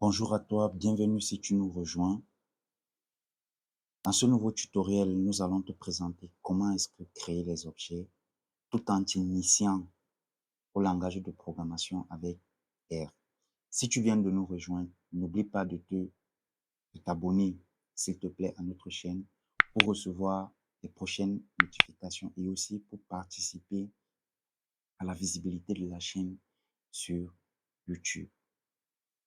Bonjour à toi, bienvenue si tu nous rejoins. Dans ce nouveau tutoriel, nous allons te présenter comment est-ce que créer les objets tout en t'initiant au langage de programmation avec R. Si tu viens de nous rejoindre, n'oublie pas de t'abonner, s'il te plaît, à notre chaîne pour recevoir les prochaines notifications et aussi pour participer à la visibilité de la chaîne sur YouTube.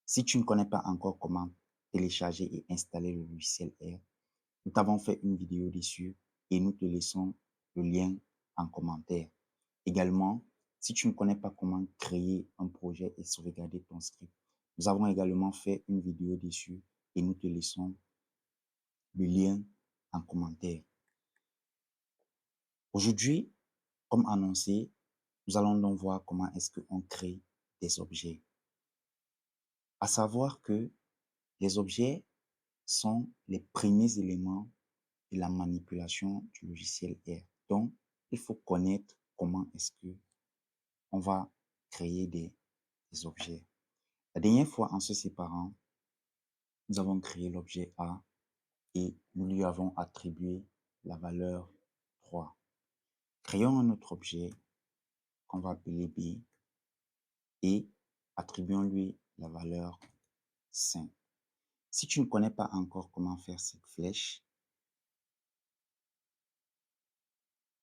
Si tu ne connais pas encore comment télécharger et installer le logiciel R, nous t'avons fait une vidéo dessus et nous te laissons le lien en commentaire. Également, si tu ne connais pas comment créer un projet et sauvegarder ton script, nous avons également fait une vidéo dessus et nous te laissons le lien en commentaire. Aujourd'hui, comme annoncé, nous allons donc voir comment est-ce qu'on crée des objets. À savoir que les objets sont les premiers éléments de la manipulation du logiciel R. Donc, il faut connaître comment est-ce que on va créer des objets. La dernière fois, en se séparant, nous avons créé l'objet A et nous lui avons attribué la valeur 3. Créons un autre objet qu'on va appeler B et attribuons-lui la valeur 5. Si tu ne connais pas encore comment faire cette flèche,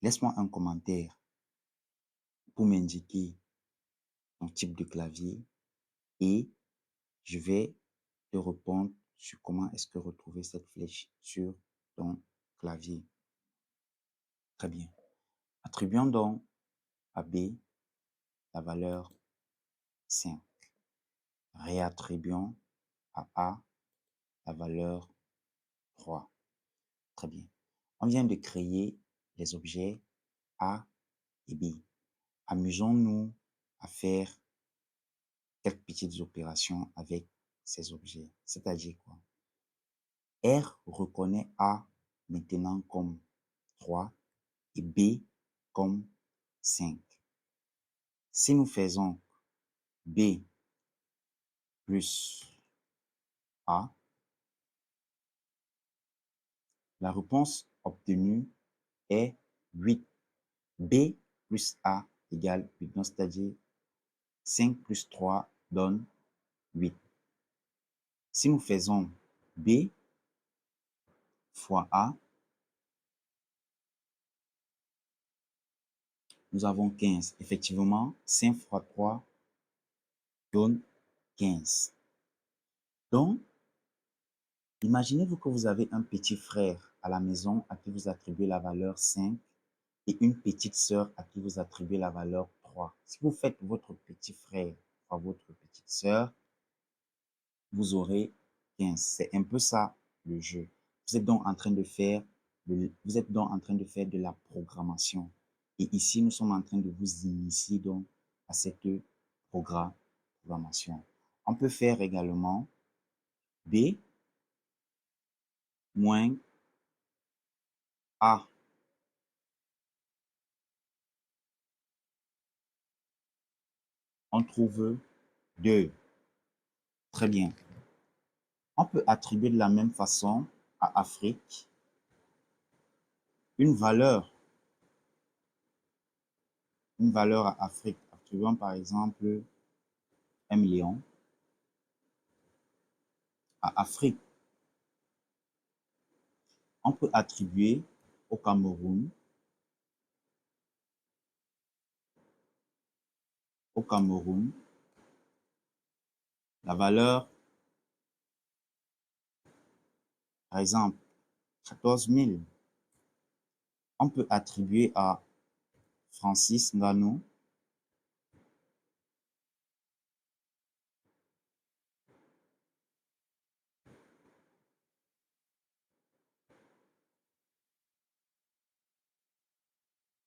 laisse-moi un commentaire pour m'indiquer ton type de clavier et je vais te répondre sur comment est-ce que retrouver cette flèche sur ton clavier. Très bien. Attribuons donc à B la valeur 5. Réattribuons à A la valeur 3. Très bien. On vient de créer les objets A et B. Amusons-nous à faire quelques petites opérations avec ces objets. C'est-à-dire quoi? R reconnaît A maintenant comme 3 et B comme 5. Si nous faisons B plus A, la réponse obtenue est 8. B plus A égale 8. Donc, c'est-à-dire 5 plus 3 donne 8. Si nous faisons B fois A, nous avons 15. Effectivement, 5 fois 3 donne 15. Donc, imaginez-vous que vous avez un petit frère à la maison à qui vous attribuez la valeur 5 et une petite sœur à qui vous attribuez la valeur 3. Si vous faites votre petit frère fois votre petite sœur, vous aurez 15. C'est un peu ça le jeu. Vous êtes donc en train de faire de la programmation. Et ici, nous sommes en train de vous initier donc à cette programmation. On peut faire également B moins A. On trouve 2. Très bien. On peut attribuer de la même façon à Afrique une valeur à Afrique. Attribuons par exemple 1 million à Afrique. On peut attribuer au Cameroun la valeur, par exemple, 14 000. On peut attribuer à Francis Ngannou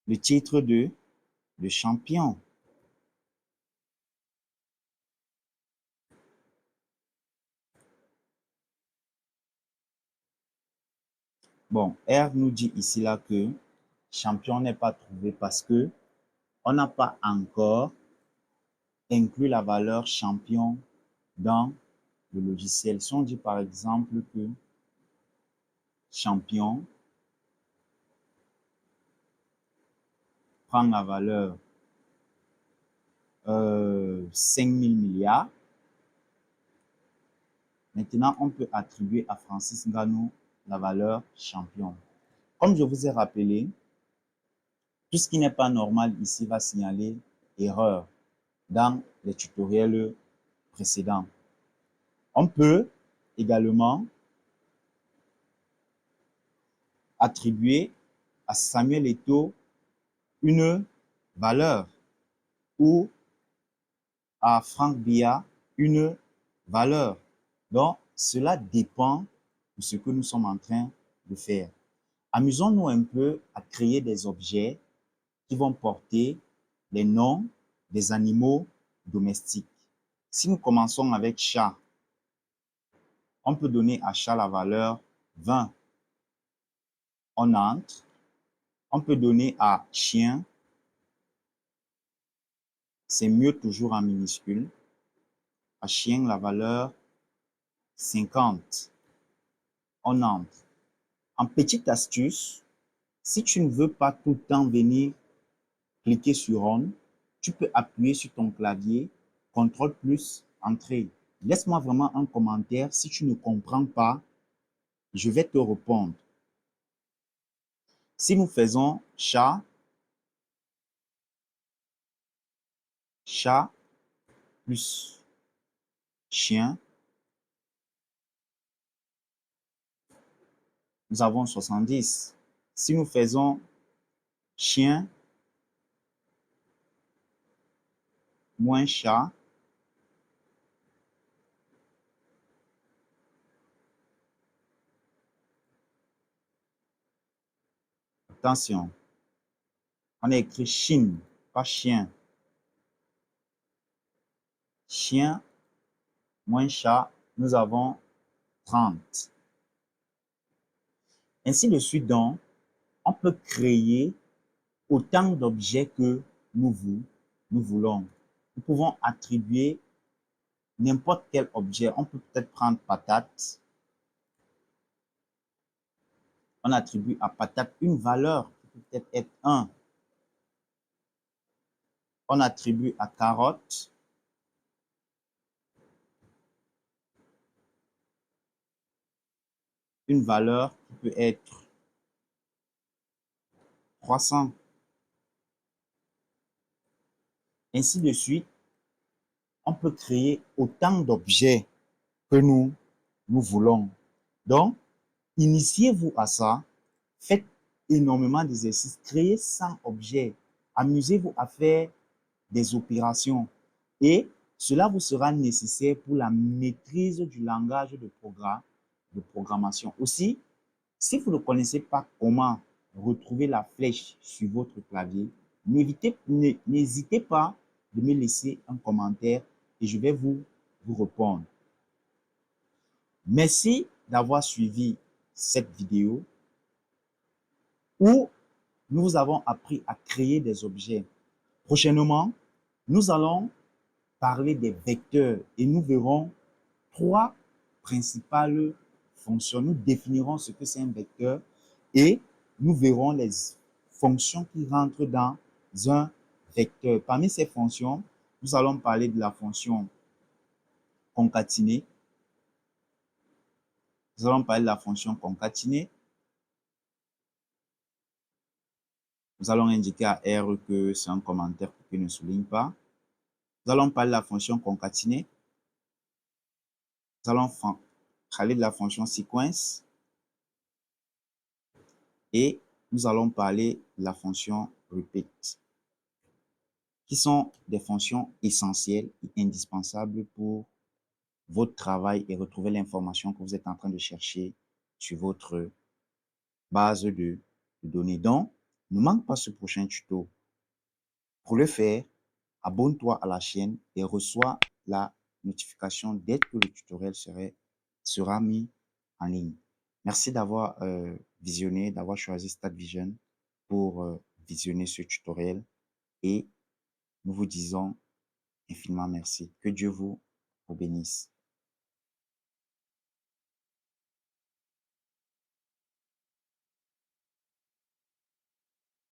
le titre de champion. Bon, R nous dit ici là que champion n'est pas trouvé parce que on n'a pas encore inclus la valeur champion dans le logiciel. Si on dit par exemple que champion prend la valeur 5 000 milliards, maintenant on peut attribuer à Francis Ngannou la valeur champion. Comme je vous ai rappelé, tout ce qui n'est pas normal ici va signaler erreur dans les tutoriels précédents. On peut également attribuer à Samuel Eto'o une valeur ou à Franck Biya une valeur. Donc, cela dépend de ce que nous sommes en train de faire. Amusons-nous un peu à créer des objets qui vont porter les noms des animaux domestiques. Si nous commençons avec chat, on peut donner à chat la valeur 20. On entre. On peut donner à chien, c'est mieux toujours en minuscule, à chien la valeur 50. On entre. En petite astuce, si tu ne veux pas tout le temps venir cliquer sur on, tu peux appuyer sur ton clavier, CTRL plus, entrée. Laisse-moi vraiment un commentaire. Si tu ne comprends pas, je vais te répondre. Si nous faisons chat plus chien, nous avons 70. Si nous faisons chien moins chat, attention, on a écrit chine, pas chien. Chien moins chat, nous avons 30. Ainsi de suite, donc, on peut créer autant d'objets que nous voulons. Nous pouvons attribuer n'importe quel objet. On peut peut-être prendre patate. On attribue à patate une valeur qui peut peut-être être 1. On attribue à carotte une valeur qui peut être 300. Ainsi de suite, on peut créer autant d'objets que nous voulons. Donc, initiez-vous à ça. Faites énormément d'exercices. Créez 100 objets. Amusez-vous à faire des opérations. Et cela vous sera nécessaire pour la maîtrise du langage de programmation. Aussi, si vous ne connaissez pas comment retrouver la flèche sur votre clavier, n'hésitez pas de me laisser un commentaire et je vais vous répondre. Merci d'avoir suivi cette vidéo où nous avons appris à créer des objets. Prochainement, nous allons parler des vecteurs et nous verrons 3 principales fonctions. Nous définirons ce que c'est un vecteur et nous verrons les fonctions qui rentrent dans un vecteur. Parmi ces fonctions, nous allons parler de la fonction concaténée. Nous allons parler de la fonction concaténée. Nous allons indiquer à R que c'est un commentaire qui ne souligne pas. Nous allons parler de la fonction concaténée. Nous allons parler de la fonction sequence. Et nous allons parler de la fonction repeat, qui sont des fonctions essentielles et indispensables pour votre travail et retrouver l'information que vous êtes en train de chercher sur votre base de données. Donc, ne manque pas ce prochain tuto. Pour le faire, abonne-toi à la chaîne et reçois la notification dès que le tutoriel sera mis en ligne. Merci d'avoir visionné, d'avoir choisi StatVision pour visionner ce tutoriel et nous vous disons infiniment merci. Que Dieu vous bénisse.